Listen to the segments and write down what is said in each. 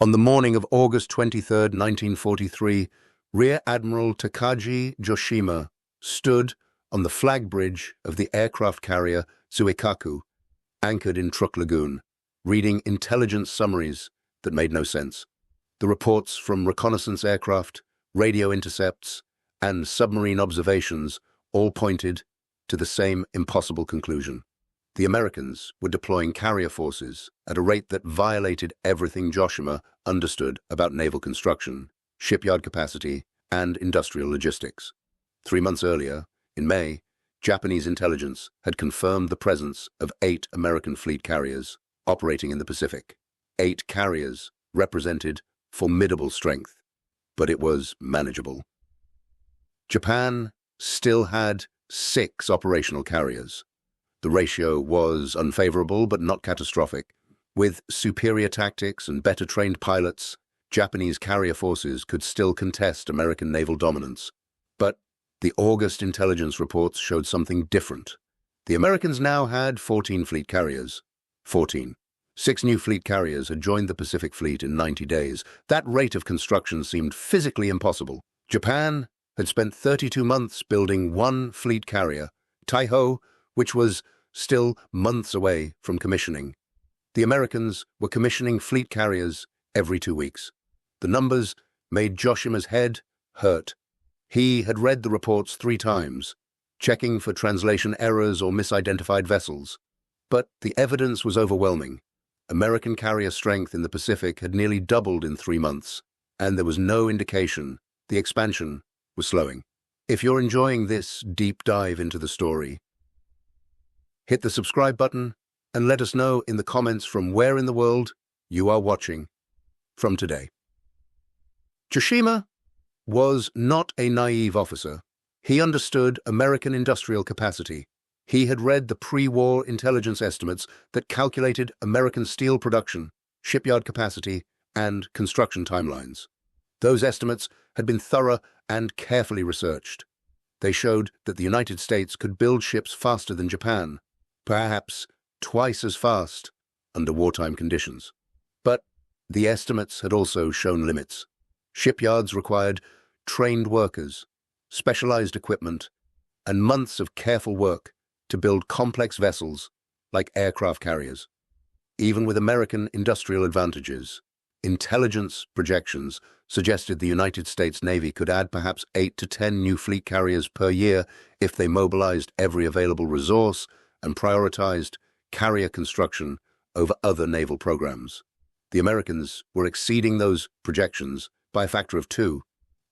On the morning of August 23, 1943, Rear Admiral Takaji Joshima stood on the flag bridge of the aircraft carrier Zuikaku, anchored in Truk Lagoon, reading intelligence summaries that made no sense. The reports from reconnaissance aircraft, radio intercepts, and submarine observations all pointed to the same impossible conclusion. The Americans were deploying carrier forces at a rate that violated everything Joshima understood about naval construction, shipyard capacity, and industrial logistics. 3 months earlier, in May, Japanese intelligence had confirmed the presence of 8 American fleet carriers operating in the Pacific. 8 carriers represented formidable strength, but it was manageable. Japan still had 6 operational carriers. The ratio was unfavorable but not catastrophic. With superior tactics and better trained pilots, Japanese carrier forces could still contest American naval dominance. But the August intelligence reports showed something different. The Americans now had 14 fleet carriers. 14. 6 new fleet carriers had joined the Pacific Fleet in 90 days. That rate of construction seemed physically impossible. Japan had spent 32 months building 1 fleet carrier, Taiho, which was still months away from commissioning. The Americans were commissioning fleet carriers every 2 weeks. The numbers made Joshima's head hurt. He had read the reports 3 times, checking for translation errors or misidentified vessels. But the evidence was overwhelming. American carrier strength in the Pacific had nearly doubled in 3 months, and there was no indication the expansion was slowing. If you're enjoying this deep dive into the story, hit the subscribe button and let us know in the comments from where in the world you are watching from today. Joshima was not a naive officer. He understood American industrial capacity. He had read the pre-war intelligence estimates that calculated American steel production, shipyard capacity, and construction timelines. Those estimates had been thorough and carefully researched. They showed that the United States could build ships faster than Japan, perhaps twice as fast under wartime conditions. But the estimates had also shown limits. Shipyards required trained workers, specialized equipment, and months of careful work to build complex vessels like aircraft carriers. Even with American industrial advantages, intelligence projections suggested the United States Navy could add perhaps 8 to 10 new fleet carriers per year if they mobilized every available resource and prioritized carrier construction over other naval programs. The Americans were exceeding those projections by a factor of 2,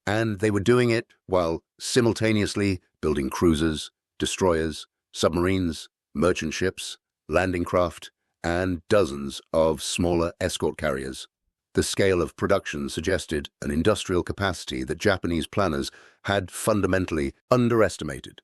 and they were doing it while simultaneously building cruisers, destroyers, submarines, merchant ships, landing craft, and dozens of smaller escort carriers. The scale of production suggested an industrial capacity that Japanese planners had fundamentally underestimated.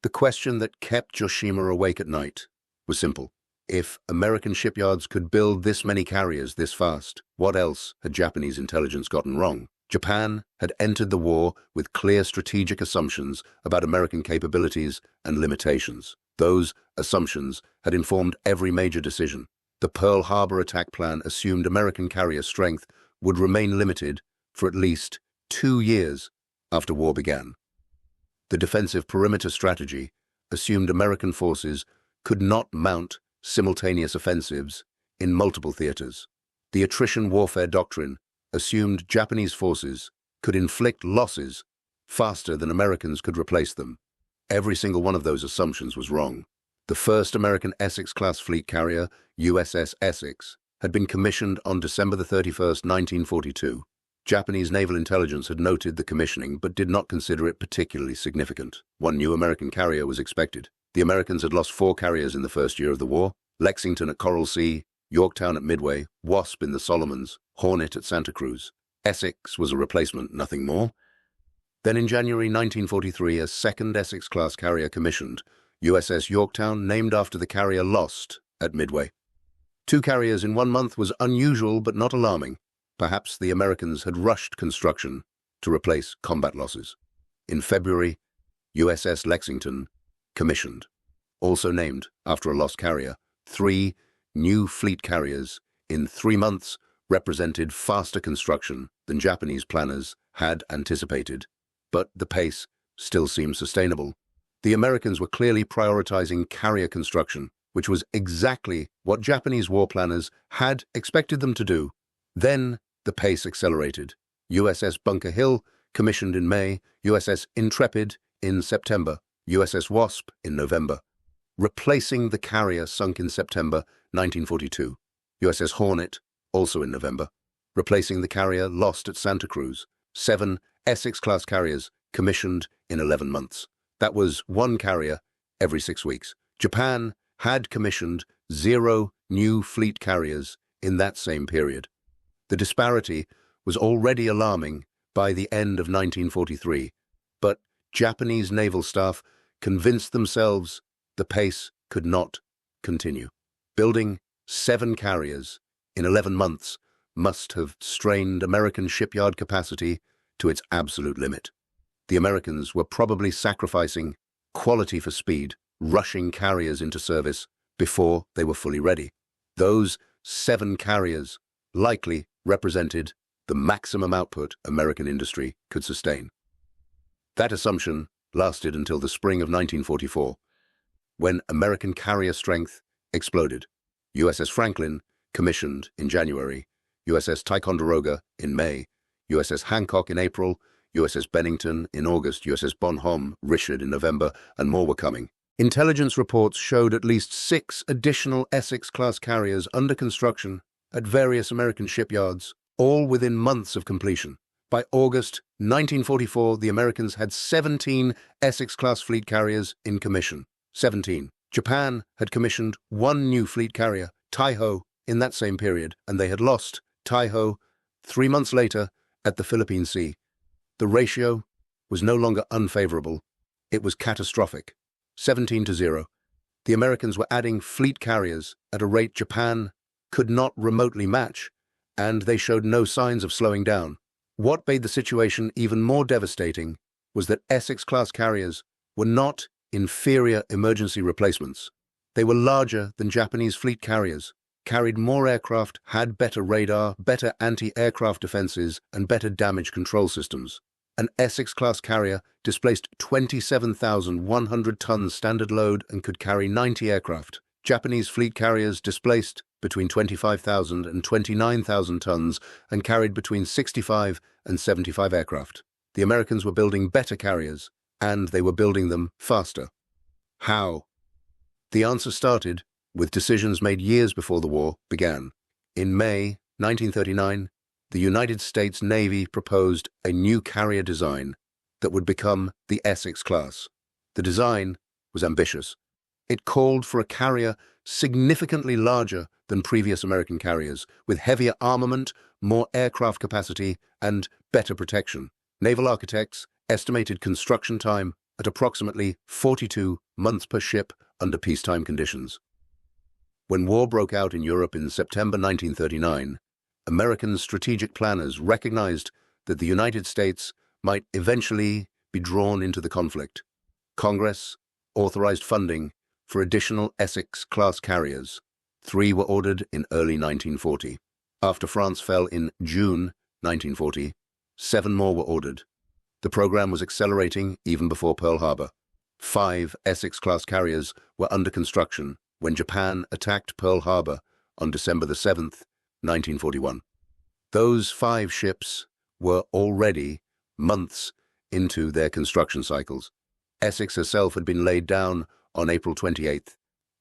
The question that kept Joshima awake at night was simple. If American shipyards could build this many carriers this fast, what else had Japanese intelligence gotten wrong? Japan had entered the war with clear strategic assumptions about American capabilities and limitations. Those assumptions had informed every major decision. The Pearl Harbor attack plan assumed American carrier strength would remain limited for at least 2 years after war began. The defensive perimeter strategy assumed American forces could not mount simultaneous offensives in multiple theaters. The attrition warfare doctrine assumed Japanese forces could inflict losses faster than Americans could replace them. Every single one of those assumptions was wrong. The first American Essex-class fleet carrier, USS Essex, had been commissioned on December 31, 1942. Japanese naval intelligence had noted the commissioning but did not consider it particularly significant. 1 new American carrier was expected. The Americans had lost 4 carriers in the first year of the war: Lexington at Coral Sea, Yorktown at Midway, Wasp in the Solomons, Hornet at Santa Cruz. Essex was a replacement, nothing more. Then in January 1943, a second Essex-class carrier commissioned, USS Yorktown, named after the carrier lost at Midway. 2 carriers in 1 month was unusual but not alarming. Perhaps the Americans had rushed construction to replace combat losses. In February, USS Lexington commissioned, also named after a lost carrier. 3 new fleet carriers in 3 months represented faster construction than Japanese planners had anticipated, but the pace still seemed sustainable. The Americans were clearly prioritizing carrier construction, which was exactly what Japanese war planners had expected them to do. Then the pace accelerated. USS Bunker Hill, commissioned in May, USS Intrepid in September, USS Wasp in November, replacing the carrier sunk in September 1942. USS Hornet, also in November, replacing the carrier lost at Santa Cruz. 7 Essex-class carriers commissioned in 11 months. That was 1 carrier every 6 weeks. Japan had commissioned 0 new fleet carriers in that same period. The disparity was already alarming by the end of 1943, but Japanese naval staff convinced themselves the pace could not continue. Building 7 carriers in 11 months must have strained American shipyard capacity to its absolute limit. The Americans were probably sacrificing quality for speed, rushing carriers into service before they were fully ready. Those 7 carriers likely represented the maximum output American industry could sustain. That assumption lasted until the spring of 1944, when American carrier strength exploded. USS Franklin, commissioned in January, USS Ticonderoga in May, USS Hancock in April, USS Bennington in August, USS Bonhomme, Richard in November, and more were coming. Intelligence reports showed at least 6 additional Essex-class carriers under construction at various American shipyards, all within months of completion. By August 1944, the Americans had 17 Essex-class fleet carriers in commission. 17. Japan had commissioned 1 new fleet carrier, Taiho, in that same period, and they had lost Taiho 3 months later at the Philippine Sea. The ratio was no longer unfavorable, it was catastrophic, 17-0. The Americans were adding fleet carriers at a rate Japan could not remotely match, and they showed no signs of slowing down. What made the situation even more devastating was that Essex-class carriers were not inferior emergency replacements. They were larger than Japanese fleet carriers, carried more aircraft, had better radar, better anti-aircraft defenses, and better damage control systems. An Essex-class carrier displaced 27,100 tons standard load and could carry 90 aircraft. Japanese fleet carriers displaced between 25,000 and 29,000 tons and carried between 65 and 75 aircraft. The Americans were building better carriers, and they were building them faster. How? The answer started with decisions made years before the war began. In May 1939, the United States Navy proposed a new carrier design that would become the Essex class. The design was ambitious. It called for a carrier significantly larger than previous American carriers, with heavier armament, more aircraft capacity, and better protection. Naval architects estimated construction time at approximately 42 months per ship under peacetime conditions. When war broke out in Europe in September 1939, American strategic planners recognized that the United States might eventually be drawn into the conflict. Congress authorized funding for additional Essex-class carriers. 3 were ordered in early 1940. After France fell in June 1940, 7 more were ordered. The program was accelerating even before Pearl Harbor. 5 Essex-class carriers were under construction when Japan attacked Pearl Harbor on December 7th, 1941. Those 5 ships were already months into their construction cycles. Essex herself had been laid down on April 28,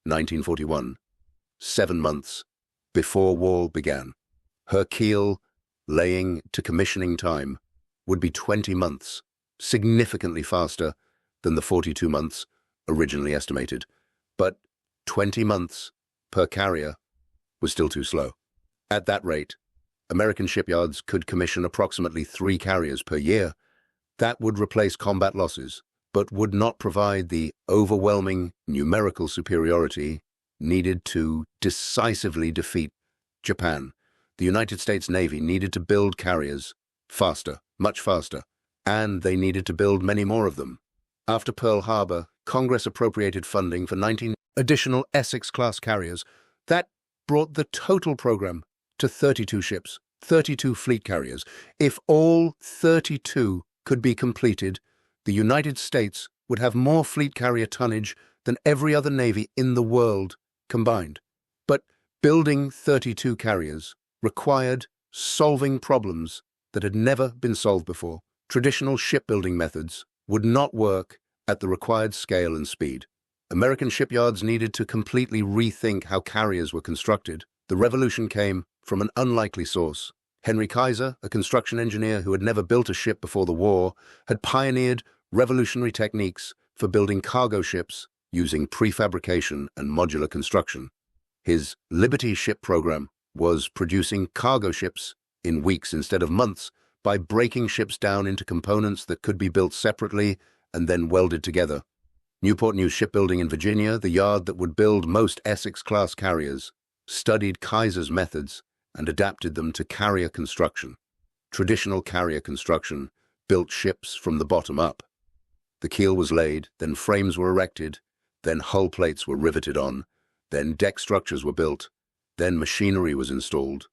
1941, 7 months before war began. Her keel laying to commissioning time would be 20 months, significantly faster than the 42 months originally estimated. But 20 months per carrier was still too slow. At that rate, American shipyards could commission approximately 3 carriers per year. That would replace combat losses, but would not provide the overwhelming numerical superiority needed to decisively defeat Japan. The United States Navy needed to build carriers faster, much faster, and they needed to build many more of them. After Pearl Harbor, Congress appropriated funding for 19 additional Essex-class carriers. That brought the total program to 32 ships, 32 fleet carriers. If all 32 could be completed, the United States would have more fleet carrier tonnage than every other navy in the world combined. But building 32 carriers required solving problems that had never been solved before. Traditional shipbuilding methods would not work at the required scale and speed. American shipyards needed to completely rethink how carriers were constructed. The revolution came from an unlikely source. Henry Kaiser, a construction engineer who had never built a ship before the war, had pioneered revolutionary techniques for building cargo ships using prefabrication and modular construction. His Liberty ship program was producing cargo ships in weeks instead of months by breaking ships down into components that could be built separately and then welded together. Newport News Shipbuilding in Virginia, the yard that would build most Essex-class carriers, studied Kaiser's methods and adapted them to carrier construction. Traditional carrier construction built ships from the bottom up. The keel was laid, then frames were erected, then hull plates were riveted on, then deck structures were built, then machinery was installed,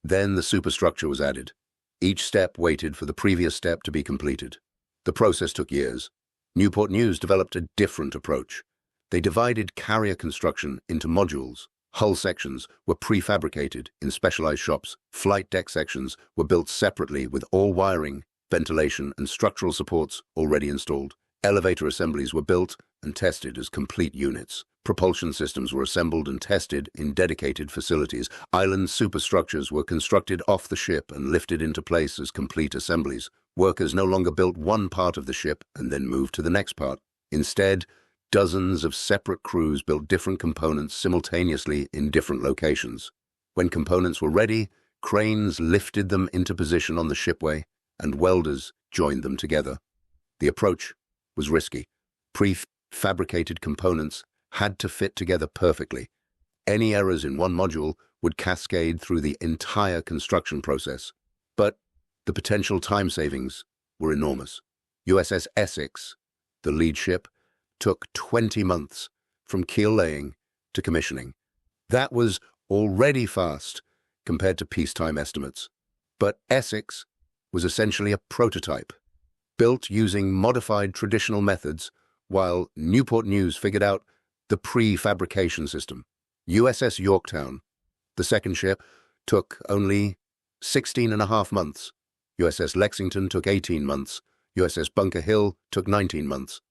then the superstructure was added. Each step waited for the previous step to be completed. The process took years. Newport News developed a different approach. They divided carrier construction into modules. Hull sections were prefabricated in specialized shops. Flight deck sections were built separately with all wiring, ventilation, and structural supports already installed. Elevator assemblies were built and tested as complete units. Propulsion systems were assembled and tested in dedicated facilities. Island superstructures were constructed off the ship and lifted into place as complete assemblies. Workers no longer built one part of the ship and then moved to the next part. Instead, dozens of separate crews built different components simultaneously in different locations. When components were ready, cranes lifted them into position on the shipway, and welders joined them together. The approach was risky. Prefabricated components had to fit together perfectly. Any errors in one module would cascade through the entire construction process. But the potential time savings were enormous. USS Essex, the lead ship, took 20 months from keel laying to commissioning. That was already fast compared to peacetime estimates. But Essex was essentially a prototype, built using modified traditional methods, while Newport News figured out the prefabrication system. USS Yorktown, the second ship, took only 16.5 months. USS Lexington took 18 months. USS Bunker Hill took 19 months.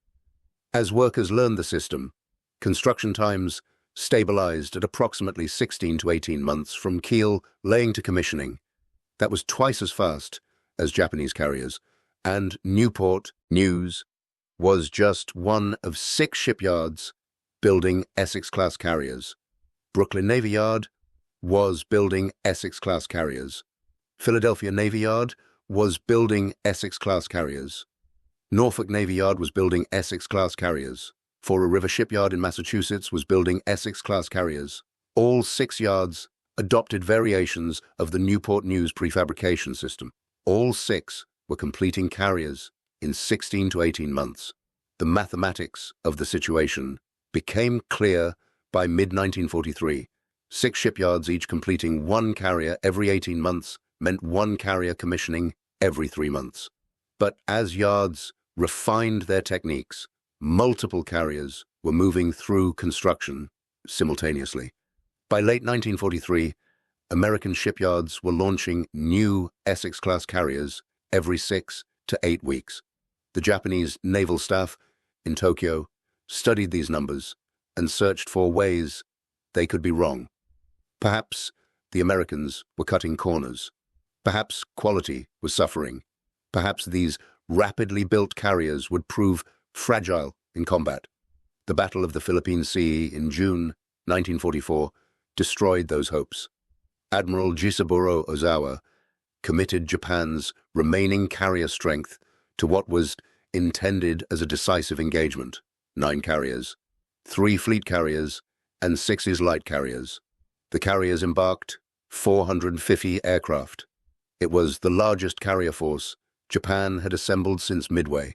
As workers learned the system, construction times stabilized at approximately 16 to 18 months from keel laying to commissioning. That was twice as fast as Japanese carriers, and Newport News was just one of 6 shipyards building Essex-class carriers. Brooklyn Navy Yard was building Essex-class carriers. Philadelphia Navy Yard was building Essex-class carriers. Norfolk Navy Yard was building Essex-class carriers. Fore River Shipyard in Massachusetts was building Essex-class carriers. All 6 yards adopted variations of the Newport News prefabrication system. All 6 were completing carriers in 16 to 18 months. The mathematics of the situation became clear by mid-1943. 6 shipyards each completing 1 carrier every 18 months meant 1 carrier commissioning every 3 months. But as yards refined their techniques, multiple carriers were moving through construction simultaneously. By late 1943, American shipyards were launching new Essex-class carriers every 6 to 8 weeks. The Japanese naval staff in Tokyo studied these numbers and searched for ways they could be wrong. Perhaps the Americans were cutting corners. Perhaps quality was suffering. Perhaps these rapidly built carriers would prove fragile in combat. The Battle of the Philippine Sea in June 1944 destroyed those hopes. Admiral Jisaburo Ozawa committed Japan's remaining carrier strength to what was intended as a decisive engagement: 9 carriers, 3 fleet carriers, and 6 light carriers. The carriers embarked 450 aircraft. It was the largest carrier force Japan had assembled since Midway.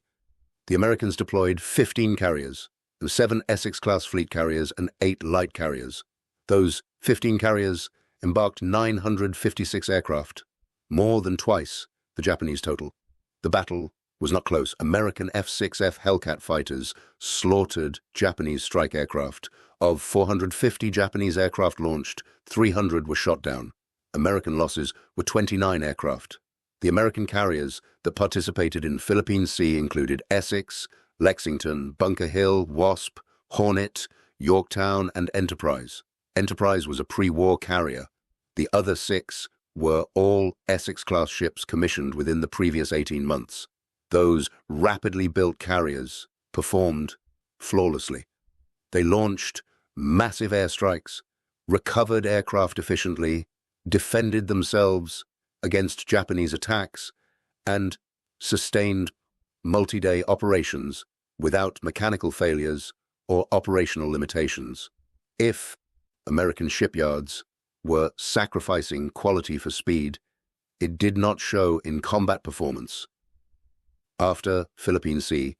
The Americans deployed 15 carriers, 7 Essex-class fleet carriers and 8 light carriers. Those 15 carriers embarked 956 aircraft, more than twice the Japanese total. The battle was not close. American F-6F Hellcat fighters slaughtered Japanese strike aircraft. Of 450 Japanese aircraft launched, 300 were shot down. American losses were 29 aircraft. The American carriers that participated in Philippine Sea included Essex, Lexington, Bunker Hill, Wasp, Hornet, Yorktown, and Enterprise. Enterprise was a pre-war carrier. The other 6 were all Essex-class ships commissioned within the previous 18 months. Those rapidly built carriers performed flawlessly. They launched massive airstrikes, recovered aircraft efficiently, defended themselves against Japanese attacks, and sustained multi-day operations without mechanical failures or operational limitations. If American shipyards were sacrificing quality for speed, it did not show in combat performance. After Philippine Sea,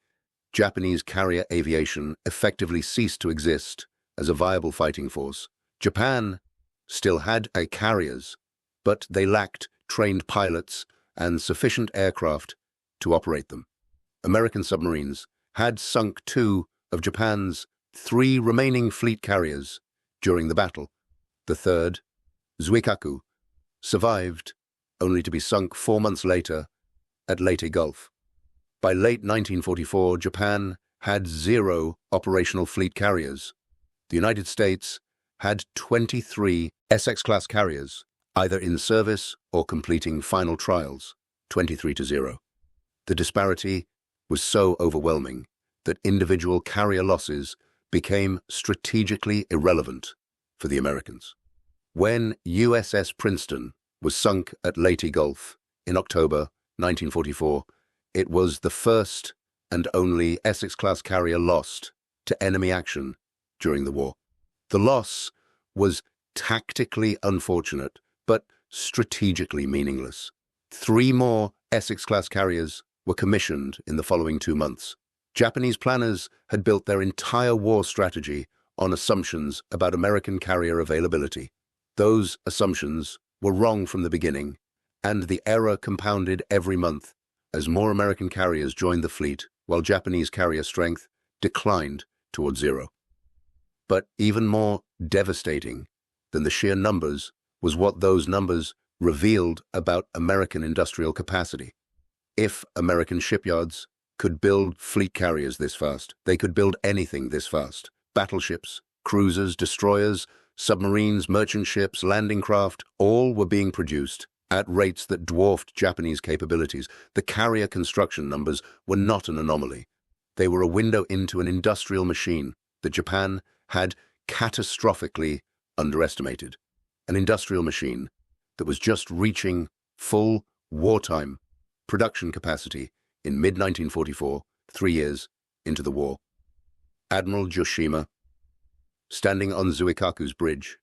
Japanese carrier aviation effectively ceased to exist as a viable fighting force. Japan still had carriers, but they lacked trained pilots and sufficient aircraft to operate them. American submarines had sunk 2 of Japan's 3 remaining fleet carriers during the battle. The third, Zuikaku, survived only to be sunk 4 months later at Leyte Gulf. By late 1944, Japan had 0 operational fleet carriers. The United States had 23 Essex-class carriers, either in service or completing final trials, 23-0. The disparity was so overwhelming that individual carrier losses became strategically irrelevant for the Americans. When USS Princeton was sunk at Leyte Gulf in October 1944, it was the first and only Essex-class carrier lost to enemy action during the war. The loss was tactically unfortunate, but strategically meaningless. 3 more Essex-class carriers were commissioned in the following 2 months. Japanese planners had built their entire war strategy on assumptions about American carrier availability. Those assumptions were wrong from the beginning, and the error compounded every month as more American carriers joined the fleet while Japanese carrier strength declined towards 0. But even more devastating than the sheer numbers was what those numbers revealed about American industrial capacity. If American shipyards could build fleet carriers this fast, they could build anything this fast. Battleships, cruisers, destroyers, submarines, merchant ships, landing craft, all were being produced at rates that dwarfed Japanese capabilities. The carrier construction numbers were not an anomaly. They were a window into an industrial machine that Japan had catastrophically underestimated. An industrial machine that was just reaching full wartime production capacity in mid-1944, 3 years into the war. Admiral Joshima, standing on Zuikaku's bridge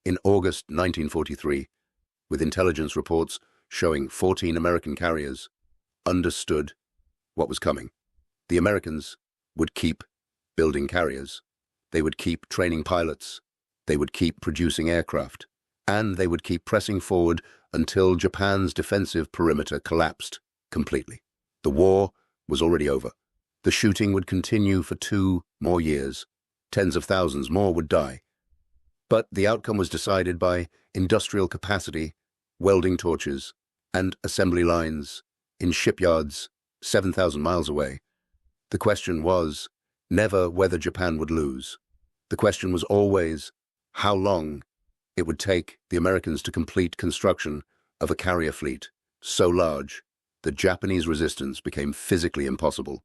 in August 1943, with intelligence reports showing 14 American carriers, understood what was coming. The Americans would keep building carriers. They would keep training pilots. They would keep producing aircraft. And they would keep pressing forward until Japan's defensive perimeter collapsed completely. The war was already over. The shooting would continue for 2 more years. Tens of thousands more would die. But the outcome was decided by industrial capacity, welding torches, and assembly lines in shipyards 7,000 miles away. The question was never whether Japan would lose. The question was always how long it would take the Americans to complete construction of a carrier fleet so large that Japanese resistance became physically impossible.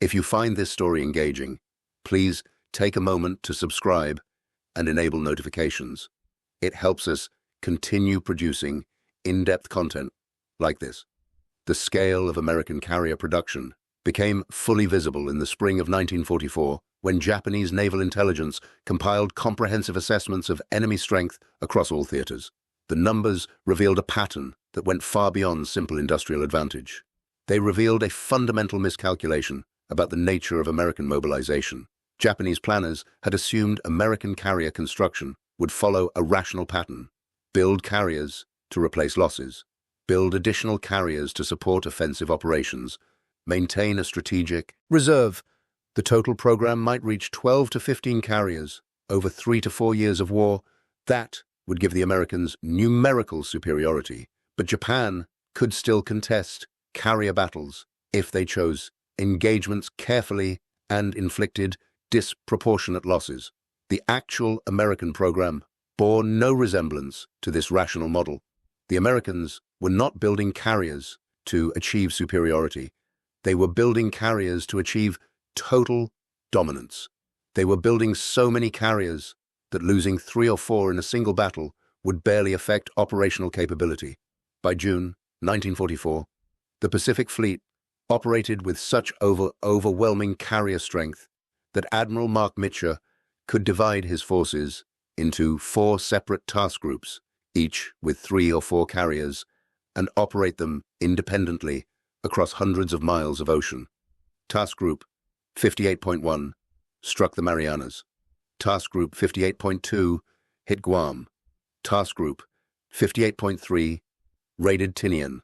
If you find this story engaging, please take a moment to subscribe and enable notifications. It helps us continue producing in-depth content like this. The scale of American carrier production became fully visible in the spring of 1944 when Japanese naval intelligence compiled comprehensive assessments of enemy strength across all theaters. The numbers revealed a pattern that went far beyond simple industrial advantage. They revealed a fundamental miscalculation about the nature of American mobilization. Japanese planners had assumed American carrier construction would follow a rational pattern: build carriers to replace losses, build additional carriers to support offensive operations, maintain a strategic reserve. The total program might reach 12 to 15 carriers over 3 to 4 years of war. That would give the Americans numerical superiority, but Japan could still contest carrier battles if they chose engagements carefully and inflicted disproportionate losses. The actual American program bore no resemblance to this rational model. The Americans were not building carriers to achieve superiority. They were building carriers to achieve total dominance. They were building so many carriers that losing 3 or 4 in a single battle would barely affect operational capability. By June 1944, the Pacific Fleet operated with such overwhelming carrier strength that Admiral Mark Mitcher could divide his forces into 4 separate task groups, each with 3 or 4 carriers, and operate them independently across hundreds of miles of ocean. Task Group 58.1 struck the Marianas. Task Group 58.2 hit Guam. Task Group 58.3 raided Tinian.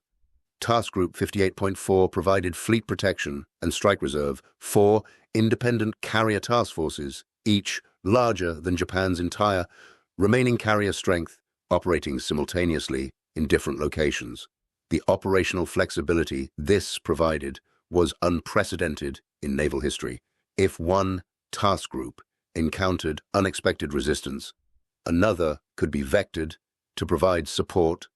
Task Group 58.4 provided fleet protection and strike reserve. 4 independent carrier task forces, each larger than Japan's entire remaining carrier strength, operating simultaneously in different locations. The operational flexibility this provided was unprecedented in naval history. If one task group encountered unexpected resistance, another could be vectored to provide support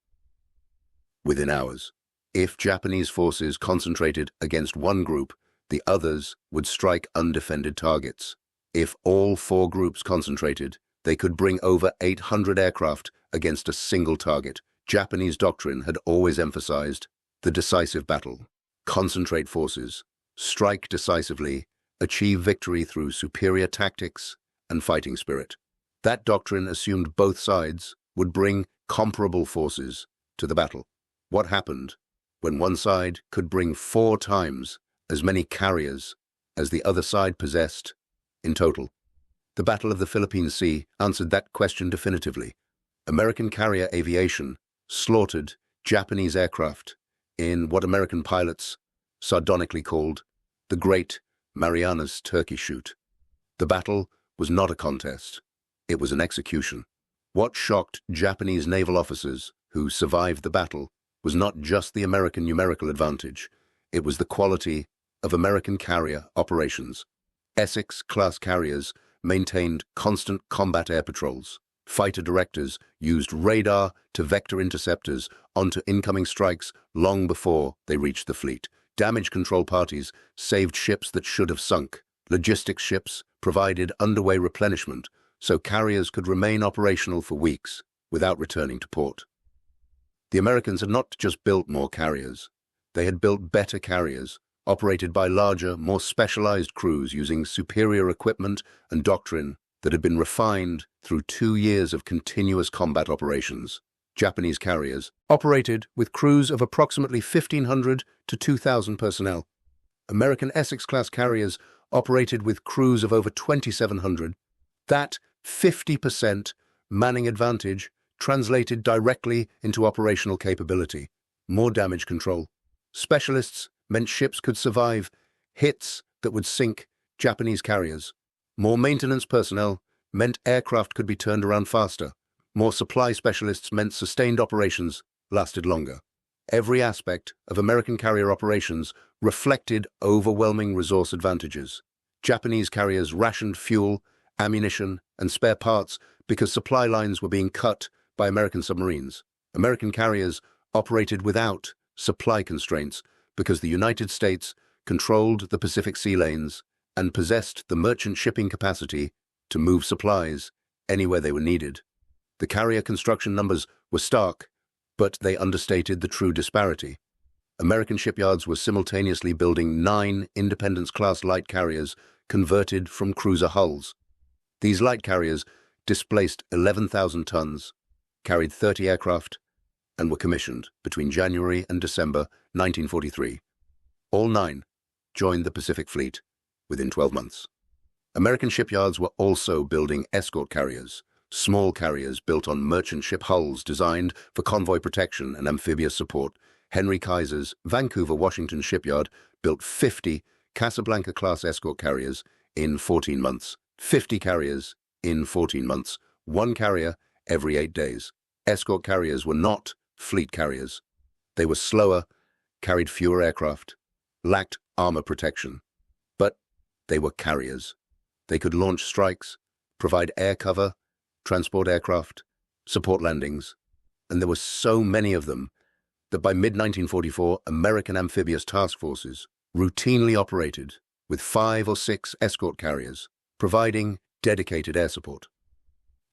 within hours. If Japanese forces concentrated against one group, the others would strike undefended targets. If all 4 groups concentrated, they could bring over 800 aircraft against a single target. Japanese doctrine had always emphasized the decisive battle. Concentrate forces, strike decisively, achieve victory through superior tactics and fighting spirit. That doctrine assumed both sides would bring comparable forces to the battle. What happened when one side could bring 4 times as many carriers as the other side possessed in total? The Battle of the Philippine Sea answered that question definitively. American carrier aviation slaughtered Japanese aircraft in what American pilots sardonically called the Great Marianas Turkey Shoot. The battle was not a contest. It was an execution. What shocked Japanese naval officers who survived the battle was not just the American numerical advantage. It was the quality of American carrier operations. Essex-class carriers maintained constant combat air patrols. Fighter directors used radar to vector interceptors onto incoming strikes long before they reached the fleet. Damage control parties saved ships that should have sunk. Logistics ships provided underway replenishment so carriers could remain operational for weeks without returning to port. The Americans had not just built more carriers. They had built better carriers, operated by larger, more specialized crews using superior equipment and doctrine that had been refined through 2 years of continuous combat operations. Japanese carriers operated with crews of approximately 1,500 to 2,000 personnel. American Essex-class carriers operated with crews of over 2,700. That 50% manning advantage translated directly into operational capability. More damage control. Specialists meant ships could survive hits that would sink Japanese carriers. More maintenance personnel meant aircraft could be turned around faster. More supply specialists meant sustained operations lasted longer. Every aspect of American carrier operations reflected overwhelming resource advantages. Japanese carriers rationed fuel, ammunition, and spare parts because supply lines were being cut by American submarines. American carriers operated without supply constraints because the United States controlled the Pacific Sea lanes and possessed the merchant shipping capacity to move supplies anywhere they were needed. The carrier construction numbers were stark, but they understated the true disparity. American shipyards were simultaneously building 9 Independence-class light carriers converted from cruiser hulls. These light carriers displaced 11,000 tons, carried 30 aircraft, and were commissioned between January and December 1943. All 9 joined the Pacific Fleet within 12 months. American shipyards were also building escort carriers, small carriers built on merchant ship hulls designed for convoy protection and amphibious support. Henry Kaiser's Vancouver, Washington shipyard built 50 Casablanca-class escort carriers in 14 months. 50 carriers in 14 months. One carrier every 8 days. Escort carriers were not fleet carriers. They were slower, carried fewer aircraft, lacked armor protection. But they were carriers. They could launch strikes, provide air cover, transport aircraft, support landings. And there were so many of them that by mid-1944, American amphibious task forces routinely operated with 5 or 6 escort carriers, providing dedicated air support.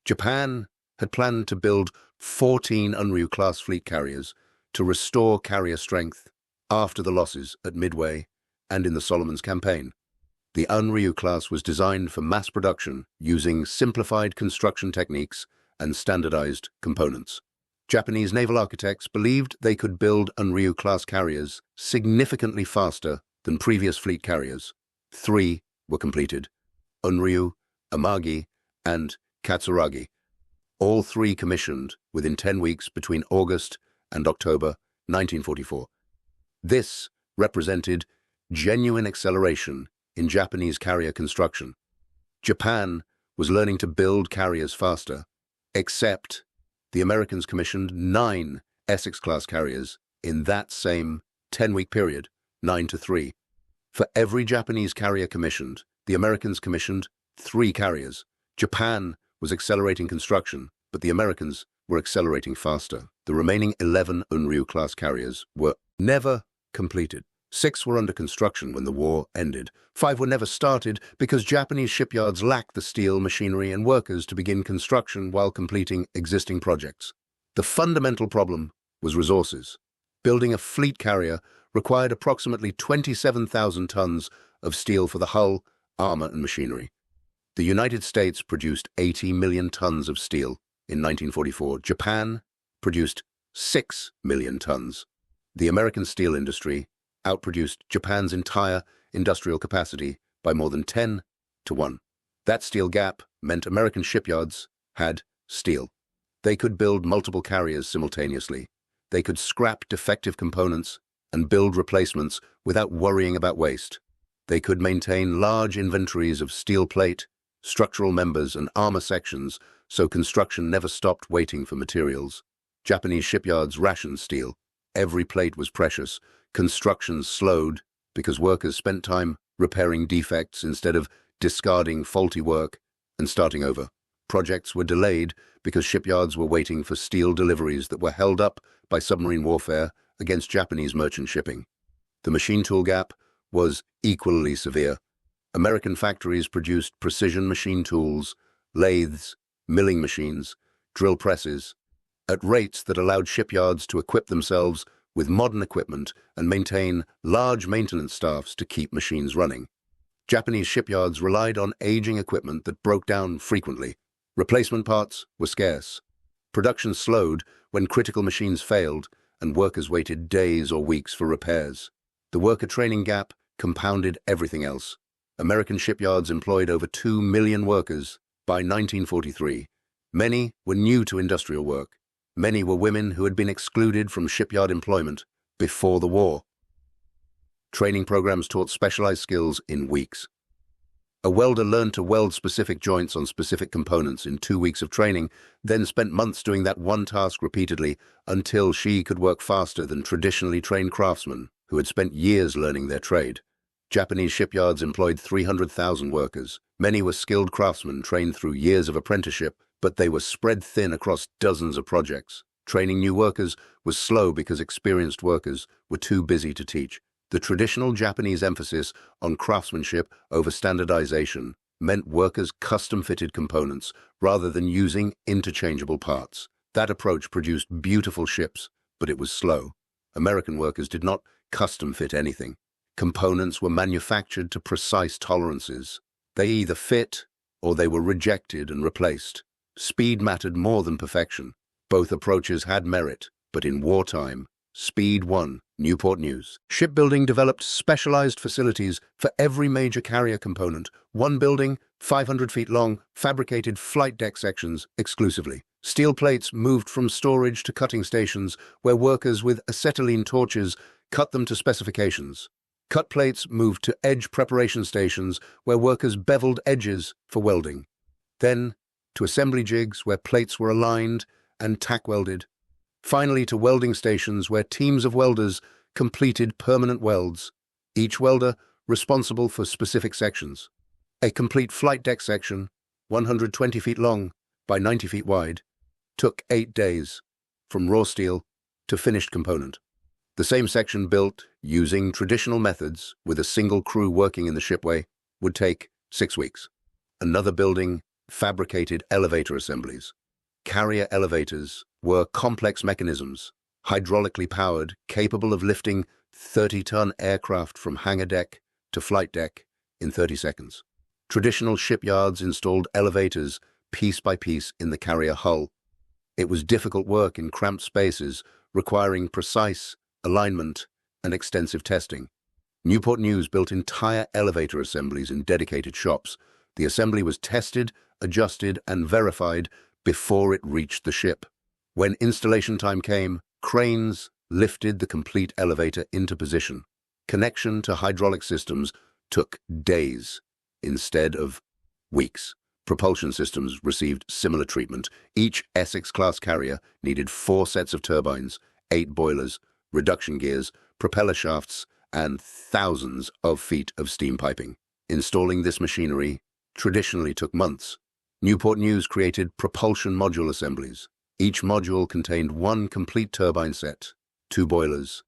Japan had planned to build 14 Unryu-class fleet carriers to restore carrier strength after the losses at Midway and in the Solomons campaign. The Unryu class was designed for mass production using simplified construction techniques and standardized components. Japanese naval architects believed they could build Unryu-class carriers significantly faster than previous fleet carriers. 3 were completed: Unryu, Amagi, and Katsuragi. All 3 commissioned within 10 weeks between August and October 1944. This represented genuine acceleration in Japanese carrier construction. Japan was learning to build carriers faster, except the Americans commissioned 9 Essex-class carriers in that same 10-week period, 9-3. For every Japanese carrier commissioned, the Americans commissioned 3 carriers. Japan was accelerating construction, but the Americans were accelerating faster. The remaining 11 Unryu-class carriers were never completed. 6 were under construction when the war ended. 5 were never started because Japanese shipyards lacked the steel, machinery, and workers to begin construction while completing existing projects. The fundamental problem was resources. Building a fleet carrier required approximately 27,000 tons of steel for the hull, armor, and machinery. The United States produced 80 million tons of steel in 1944. Japan produced 6 million tons. The American steel industry outproduced Japan's entire industrial capacity by more than 10-1. That steel gap meant American shipyards had steel. They could build multiple carriers simultaneously. They could scrap defective components and build replacements without worrying about waste. They could maintain large inventories of steel plate, structural members, and armor sections, so construction never stopped waiting for materials. Japanese shipyards rationed steel. Every plate was precious. Construction slowed because workers spent time repairing defects instead of discarding faulty work and starting over. Projects were delayed because shipyards were waiting for steel deliveries that were held up by submarine warfare against Japanese merchant shipping. The machine tool gap was equally severe. American factories produced precision machine tools, lathes, milling machines, drill presses, at rates that allowed shipyards to equip themselves with modern equipment and maintain large maintenance staffs to keep machines running. Japanese shipyards relied on aging equipment that broke down frequently. Replacement parts were scarce. Production slowed when critical machines failed and workers waited days or weeks for repairs. The worker training gap compounded everything else. American shipyards employed over 2 million workers by 1943. Many were new to industrial work. Many were women who had been excluded from shipyard employment before the war. Training programs taught specialized skills in weeks. A welder learned to weld specific joints on specific components in 2 weeks of training, then spent months doing that one task repeatedly until she could work faster than traditionally trained craftsmen who had spent years learning their trade. Japanese shipyards employed 300,000 workers. Many were skilled craftsmen trained through years of apprenticeship, but they were spread thin across dozens of projects. Training new workers was slow because experienced workers were too busy to teach. The traditional Japanese emphasis on craftsmanship over standardization meant workers custom-fitted components rather than using interchangeable parts. That approach produced beautiful ships, but it was slow. American workers did not custom-fit anything. Components were manufactured to precise tolerances. They either fit or they were rejected and replaced. Speed mattered more than perfection. Both approaches had merit, but in wartime, speed won. Newport News. Shipbuilding developed specialized facilities for every major carrier component, one building 500 feet long, fabricated flight deck sections exclusively. Steel plates moved from storage to cutting stations, where workers with acetylene torches cut them to specifications. Cut plates moved to edge preparation stations, where workers beveled edges for welding. Then to assembly jigs, where plates were aligned and tack welded. Finally to welding stations, where teams of welders completed permanent welds, each welder responsible for specific sections. A complete flight deck section, 120 feet long by 90 feet wide, took 8 days, from raw steel to finished component. The same section built using traditional methods with a single crew working in the shipway would take 6 weeks. Another building fabricated elevator assemblies. Carrier elevators were complex mechanisms, hydraulically powered, capable of lifting 30-ton aircraft from hangar deck to flight deck in 30 seconds. Traditional shipyards installed elevators piece by piece in the carrier hull. It was difficult work in cramped spaces, requiring precise alignment and extensive testing. Newport News built entire elevator assemblies in dedicated shops. The assembly was tested, adjusted, and verified before it reached the ship. When installation time came, cranes lifted the complete elevator into position. Connection to hydraulic systems took days instead of weeks. Propulsion systems received similar treatment. Each Essex-class carrier needed 4 sets of turbines, 8 boilers, reduction gears, propeller shafts, and thousands of feet of steam piping. Installing this machinery traditionally took months. Newport News created propulsion module assemblies. Each module contained 1 complete turbine set, 2 boilers,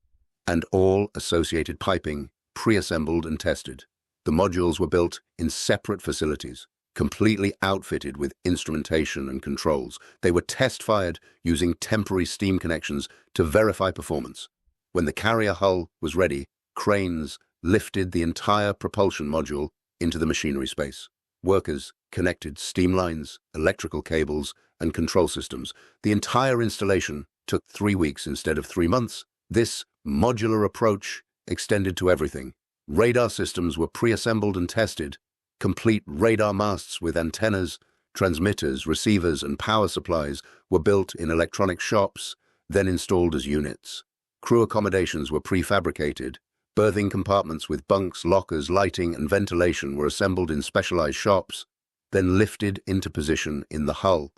and all associated piping pre-assembled and tested. The modules were built in separate facilities, completely outfitted with instrumentation and controls. They were test-fired using temporary steam connections to verify performance. When the carrier hull was ready, cranes lifted the entire propulsion module into the machinery space. Workers connected steam lines, electrical cables, and control systems. The entire installation took 3 weeks instead of 3 months. This modular approach extended to everything. Radar systems were pre-assembled and tested. Complete radar masts with antennas, transmitters, receivers, and power supplies were built in electronic shops, then installed as units. Crew accommodations were prefabricated. Berthing compartments with bunks, lockers, lighting, and ventilation were assembled in specialized shops, then lifted into position in the hull.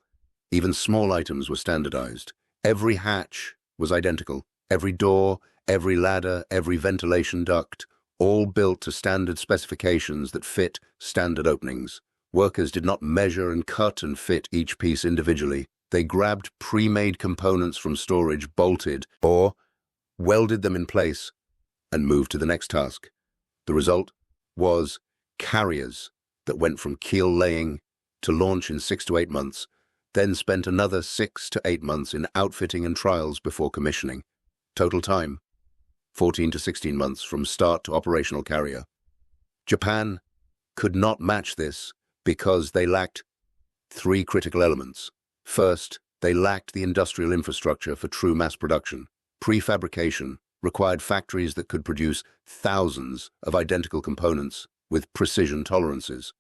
Even small items were standardized. Every hatch was identical. Every door, every ladder, every ventilation duct, all built to standard specifications that fit standard openings. Workers did not measure and cut and fit each piece individually. They grabbed pre-made components from storage, bolted, or welded them in place, and moved to the next task. The result was carriers that went from keel laying to launch in 6 to 8 months, then spent another 6 to 8 months in outfitting and trials before commissioning. Total time, 14 to 16 months from start to operational carrier. Japan could not match this because they lacked 3 critical elements. First, they lacked the industrial infrastructure for true mass production. Prefabrication required factories that could produce thousands of identical components with precision tolerances.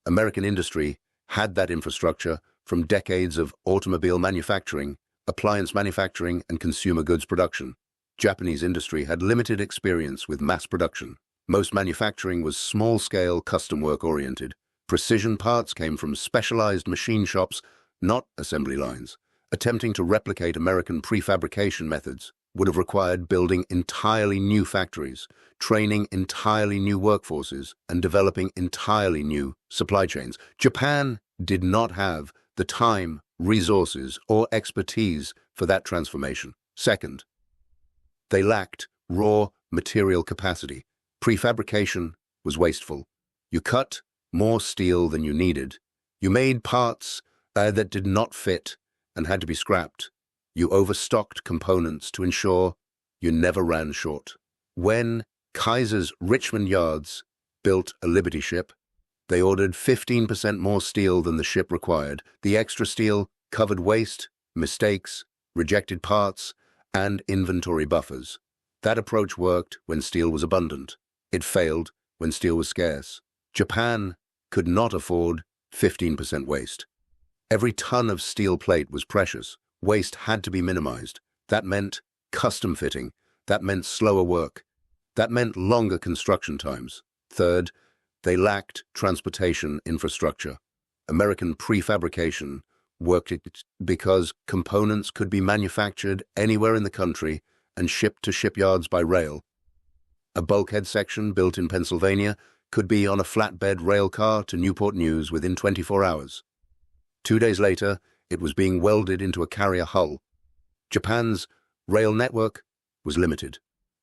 American industry had that infrastructure from decades of automobile manufacturing, appliance manufacturing, and consumer goods production. Japanese industry had limited experience with mass production. Most manufacturing was small-scale, custom work-oriented. Precision parts came from specialized machine shops, not assembly lines. Attempting to replicate American prefabrication methods would have required building entirely new factories, training entirely new workforces, and developing entirely new supply chains. Japan did not have the time, resources, or expertise for that transformation. Second, they lacked raw material capacity. Prefabrication was wasteful. You cut more steel than you needed. You made parts that did not fit and had to be scrapped. You overstocked components to ensure you never ran short. When Kaiser's Richmond yards built a Liberty ship, they ordered 15% more steel than the ship required. The extra steel covered waste, mistakes, rejected parts, and inventory buffers. That approach worked when steel was abundant. It failed when steel was scarce. Japan could not afford 15% waste. Every ton of steel plate was precious. Waste had to be minimized. That meant custom fitting. That meant slower work. That meant longer construction times. Third, they lacked transportation infrastructure. American prefabrication worked because components could be manufactured anywhere in the country and shipped to shipyards by rail. A bulkhead section built in Pennsylvania could be on a flatbed rail car to Newport News within 24 hours. 2 days later, it was being welded into a carrier hull. Japan's rail network was limited.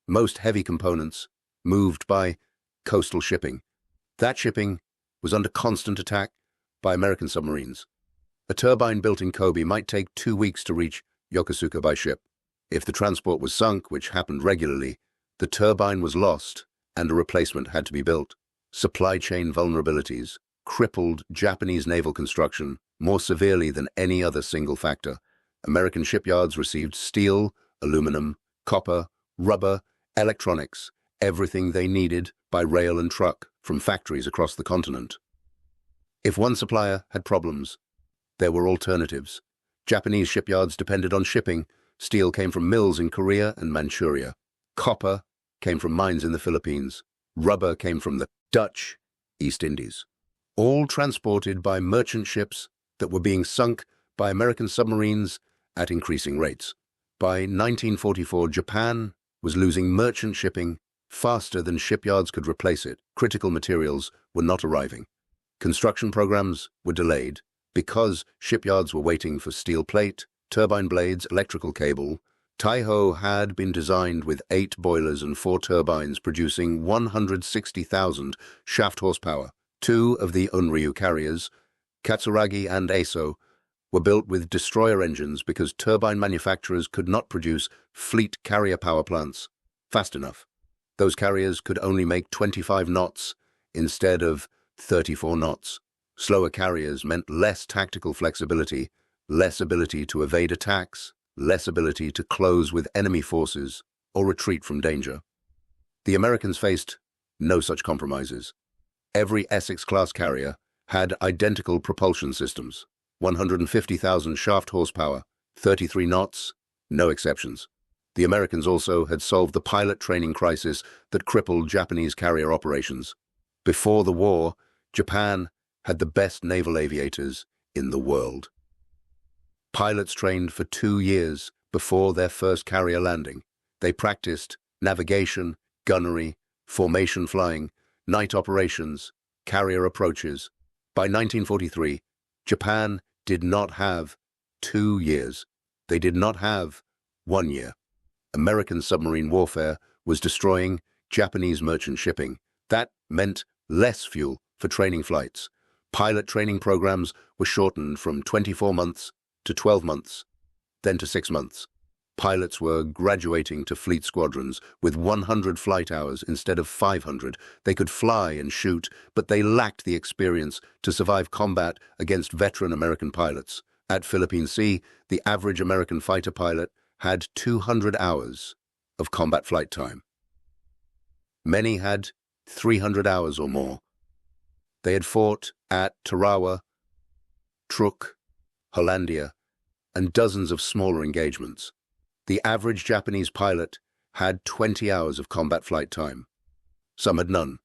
Most heavy components moved by coastal shipping. That shipping was under constant attack by American submarines. A turbine built in Kobe might take 2 weeks to reach Yokosuka by ship. If the transport was sunk, which happened regularly, the turbine was lost and a replacement had to be built. Supply chain vulnerabilities crippled Japanese naval construction more severely than any other single factor. American shipyards received steel, aluminum, copper, rubber, electronics, everything they needed by rail and truck from factories across the continent. If one supplier had problems, there were alternatives. Japanese shipyards depended on shipping. Steel came from mills in Korea and Manchuria. Copper came from mines in the Philippines. Rubber came from the Dutch East Indies. All transported by merchant ships that were being sunk by American submarines at increasing rates. By 1944, Japan was losing merchant shipping faster than shipyards could replace it. Critical materials were not arriving. Construction programs were delayed because shipyards were waiting for steel plate, turbine blades, electrical cable. Taiho had been designed with 8 boilers and 4 turbines producing 160,000 shaft horsepower. 2 of the Unryu carriers, Katsuragi and Eiso, were built with destroyer engines because turbine manufacturers could not produce fleet carrier power plants fast enough. Those carriers could only make 25 knots instead of 34 knots. Slower carriers meant less tactical flexibility, less ability to evade attacks, less ability to close with enemy forces or retreat from danger. The Americans faced no such compromises. Every Essex-class carrier had identical propulsion systems, 150,000 shaft horsepower, 33 knots, no exceptions. The Americans also had solved the pilot training crisis that crippled Japanese carrier operations. Before the war, Japan had the best naval aviators in the world. Pilots trained for 2 years before their first carrier landing. They practiced navigation, gunnery, formation flying, night operations, carrier approaches. By 1943, Japan did not have 2 years. They did not have 1 year. American submarine warfare was destroying Japanese merchant shipping. That meant less fuel for training flights. Pilot training programs were shortened from 24 months to 12 months, then to 6 months. Pilots were graduating to fleet squadrons with 100 flight hours instead of 500. They could fly and shoot, but they lacked the experience to survive combat against veteran American pilots. At Philippine Sea, the average American fighter pilot had 200 hours of combat flight time. Many had 300 hours or more. They had fought at Tarawa, Truk, Hollandia, and dozens of smaller engagements. The average Japanese pilot had 20 hours of combat flight time. Some had none.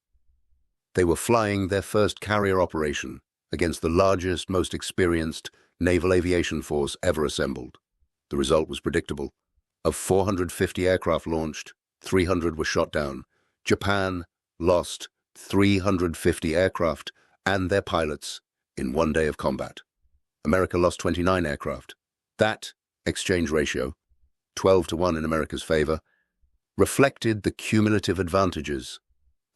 They were flying their first carrier operation against the largest, most experienced naval aviation force ever assembled. The result was predictable. Of 450 aircraft launched, 300 were shot down. Japan lost 350 aircraft and their pilots in 1 day of combat. America lost 29 aircraft. That exchange ratio, 12-1 in America's favor, reflected the cumulative advantages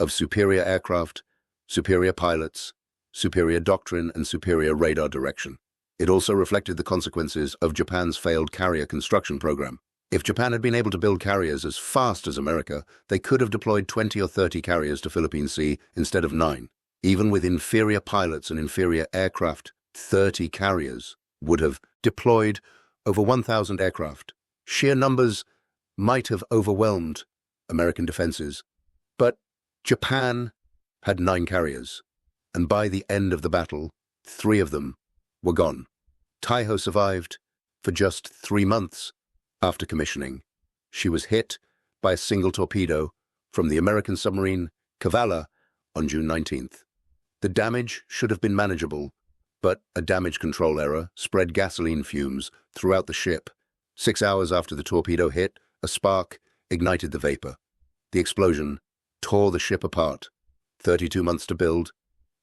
of superior aircraft, superior pilots, superior doctrine, and superior radar direction. It also reflected the consequences of Japan's failed carrier construction program. If Japan had been able to build carriers as fast as America, they could have deployed 20 or 30 carriers to Philippine Sea instead of 9. Even with inferior pilots and inferior aircraft, 30 carriers would have deployed over 1,000 aircraft. Sheer numbers might have overwhelmed American defenses, but Japan had 9 carriers, and by the end of the battle, 3 of them were gone. Taiho survived for just 3 months after commissioning. She was hit by a single torpedo from the American submarine Kavala on June 19th. The damage should have been manageable, but a damage control error spread gasoline fumes throughout the ship. 6 hours after the torpedo hit, a spark ignited the vapor. The explosion tore the ship apart. 32 months to build,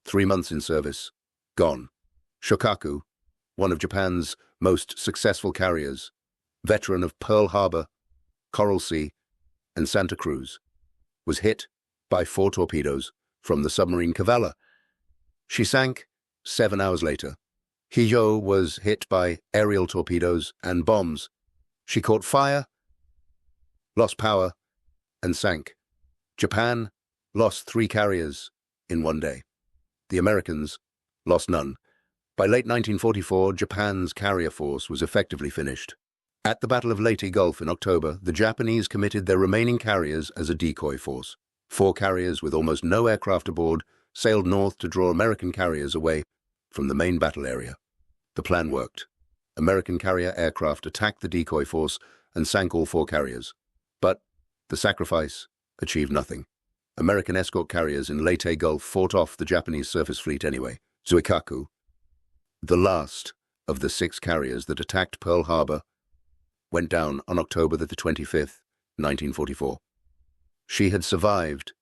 3 months in service, gone. Zuikaku, one of Japan's most successful carriers, veteran of Pearl Harbor, Coral Sea, and Santa Cruz, was hit by 4 torpedoes from the submarine Kavala. She sank 7 hours later. Hiyo was hit by aerial torpedoes and bombs. She caught fire, lost power, and sank. Japan lost 3 carriers in 1 day. The Americans lost none. By late 1944, Japan's carrier force was effectively finished. At the Battle of Leyte Gulf in October, the Japanese committed their remaining carriers as a decoy force. 4 carriers with almost no aircraft aboard sailed north to draw American carriers away from the main battle area. The plan worked. American carrier aircraft attacked the decoy force and sank all 4 carriers. But the sacrifice achieved nothing. American escort carriers in Leyte Gulf fought off the Japanese surface fleet anyway. Zuikaku, the last of the 6 carriers that attacked Pearl Harbor, went down on October the 25th, 1944. She had survived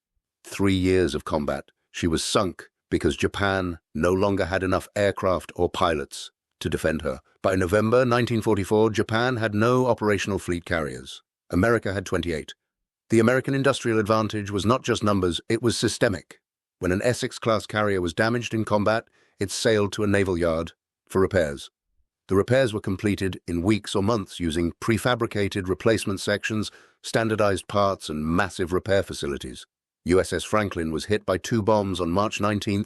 3 years of combat. She was sunk because Japan no longer had enough aircraft or pilots to defend her. By November 1944, Japan had no operational fleet carriers. America had 28. The American industrial advantage was not just numbers, it was systemic. When an Essex-class carrier was damaged in combat, it sailed to a naval yard for repairs. The repairs were completed in weeks or months using prefabricated replacement sections, standardized parts, and massive repair facilities. USS Franklin was hit by 2 bombs on March 19,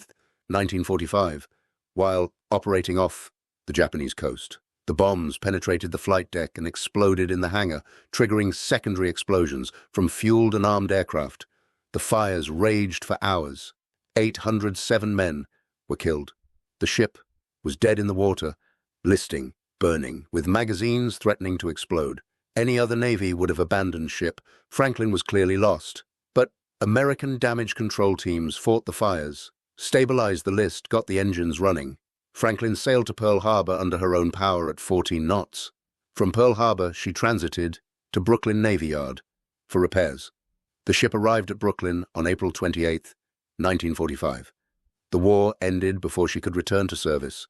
1945, while operating off the Japanese coast. The bombs penetrated the flight deck and exploded in the hangar, triggering secondary explosions from fueled and armed aircraft. The fires raged for hours. 807 men were killed. The ship was dead in the water, listing, burning, with magazines threatening to explode. Any other navy would have abandoned ship. Franklin was clearly lost. But American damage control teams fought the fires, stabilized the list, got the engines running. Franklin sailed to Pearl Harbor under her own power at 14 knots. From Pearl Harbor, she transited to Brooklyn Navy Yard for repairs. The ship arrived at Brooklyn on April 28, 1945. The war ended before she could return to service,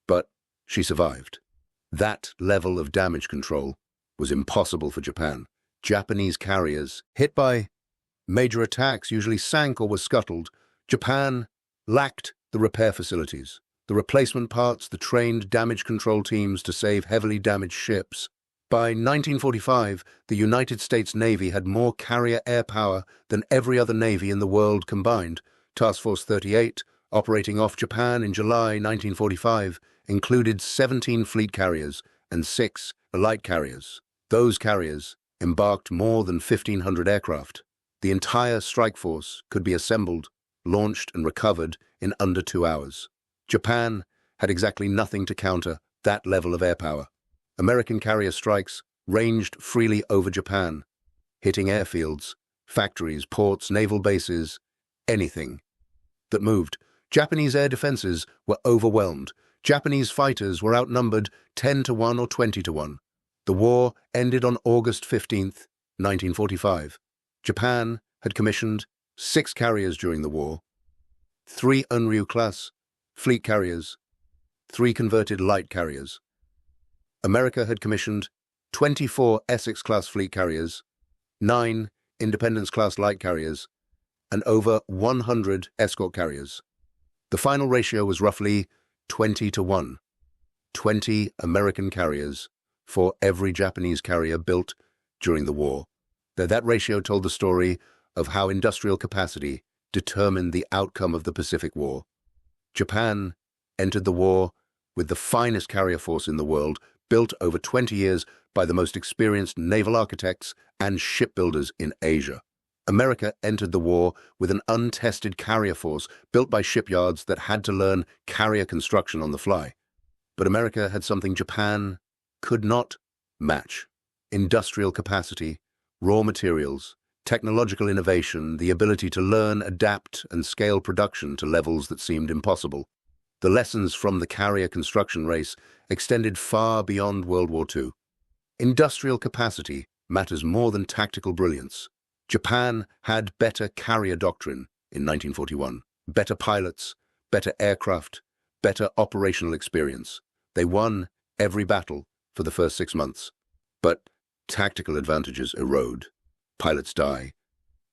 but she survived. That level of damage control was impossible for Japan. Japanese carriers, hit by major attacks, usually sank or were scuttled. Japan lacked the repair facilities, the replacement parts, the trained damage control teams to save heavily damaged ships. By 1945, the United States Navy had more carrier air power than every other navy in the world combined. Task Force 38, operating off Japan in July 1945, included 17 fleet carriers and 6 light carriers. Those carriers embarked more than 1,500 aircraft. The entire strike force could be assembled, launched, and recovered in under 2 hours. Japan had exactly nothing to counter that level of air power. American carrier strikes ranged freely over Japan, hitting airfields, factories, ports, naval bases, anything that moved. Japanese air defenses were overwhelmed. Japanese fighters were outnumbered 10 to 1 or 20 to 1. The war ended on August 15, 1945. Japan had commissioned 6 carriers during the war, 3 Unryu-class fleet carriers, 3 converted light carriers. America had commissioned 24 Essex-class fleet carriers, 9 Independence-class light carriers, and over 100 escort carriers. The final ratio was roughly 20 to 1. 20 American carriers for every Japanese carrier built during the war. That ratio told the story of how industrial capacity determined the outcome of the Pacific War. Japan entered the war with the finest carrier force in the world, built over 20 years by the most experienced naval architects and shipbuilders in Asia. America entered the war with an untested carrier force built by shipyards that had to learn carrier construction on the fly. But America had something Japan could not match: industrial capacity, raw materials, technological innovation, the ability to learn, adapt, and scale production to levels that seemed impossible. The lessons from the carrier construction race extended far beyond World War II. Industrial capacity matters more than tactical brilliance. Japan had better carrier doctrine in 1941, better pilots, better aircraft, better operational experience. They won every battle for the first 6 months. But tactical advantages erode. Pilots die.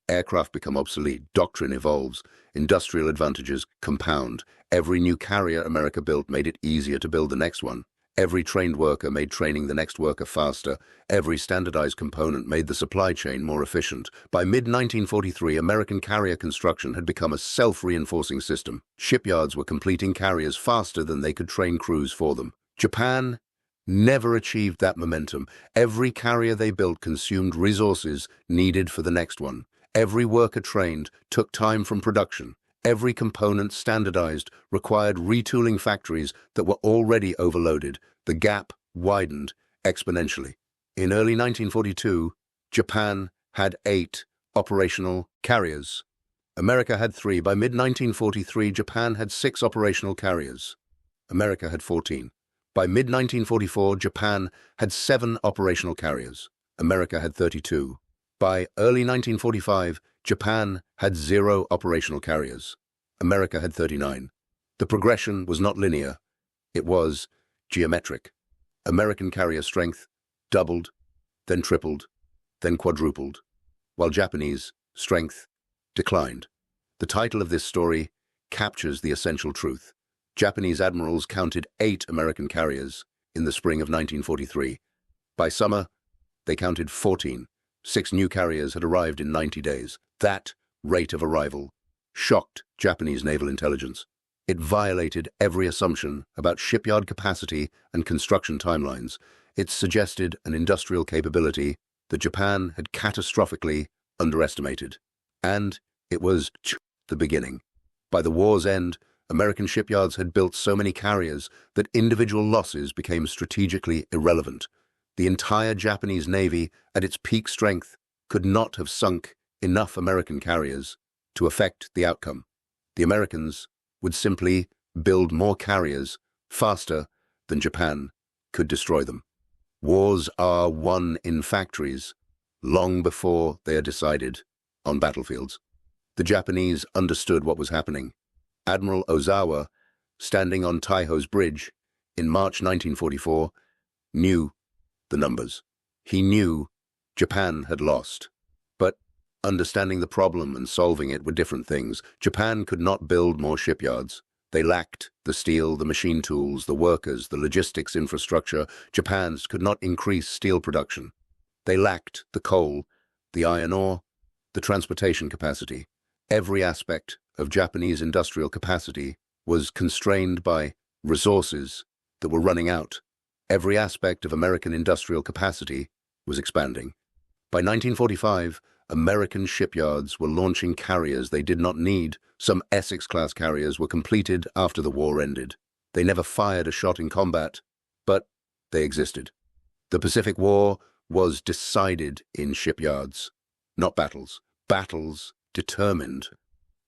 Aircraft become obsolete. Doctrine evolves. Industrial advantages compound. Every new carrier America built made it easier to build the next one. Every trained worker made training the next worker faster. Every standardized component made the supply chain more efficient. By mid-1943, American carrier construction had become a self-reinforcing system. Shipyards were completing carriers faster than they could train crews for them. Japan never achieved that momentum. Every carrier they built consumed resources needed for the next one. Every worker trained took time from production. Every component standardized required retooling factories that were already overloaded. The gap widened exponentially. In early 1942, Japan had 8 operational carriers. America had 3. By mid-1943, Japan had 6 operational carriers. America had 14. By mid-1944, Japan had 7 operational carriers. America had 32. By early 1945, Japan had 0 operational carriers. America had 39. The progression was not linear. It was geometric. American carrier strength doubled, then tripled, then quadrupled, while Japanese strength declined. The title of this story captures the essential truth. Japanese admirals counted 8 American carriers in the spring of 1943. By summer, they counted 14. 6 new carriers had arrived in 90 days. That rate of arrival shocked Japanese naval intelligence. It violated every assumption about shipyard capacity and construction timelines. It suggested an industrial capability that Japan had catastrophically underestimated. And it was the beginning. By the war's end, American shipyards had built so many carriers that individual losses became strategically irrelevant. The entire Japanese Navy, at its peak strength, could not have sunk enough American carriers to affect the outcome. The Americans would simply build more carriers faster than Japan could destroy them. Wars are won in factories long before they are decided on battlefields. The Japanese understood what was happening. Admiral Ozawa, standing on Taiho's bridge in March 1944, knew the numbers. He knew Japan had lost. But understanding the problem and solving it were different things. Japan could not build more shipyards. They lacked the steel, the machine tools, the workers, the logistics infrastructure. Japan could not increase steel production. They lacked the coal, the iron ore, the transportation capacity. Every aspect of Japanese industrial capacity was constrained by resources that were running out. Every aspect of American industrial capacity was expanding. By 1945, American shipyards were launching carriers they did not need. Some Essex-class carriers were completed after the war ended. They never fired a shot in combat, but they existed. The Pacific War was decided in shipyards, not battles. Battles determined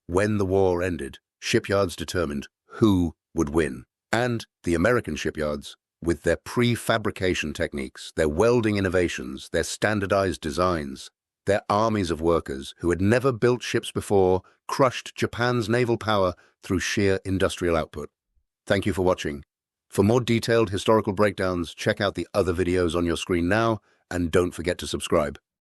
when the war ended. Shipyards determined who would win. And the American shipyards, with their prefabrication techniques, their welding innovations, their standardized designs, their armies of workers who had never built ships before, crushed Japan's naval power through sheer industrial output. Thank you for watching. For more detailed historical breakdowns, check out the other videos on your screen now, and don't forget to subscribe.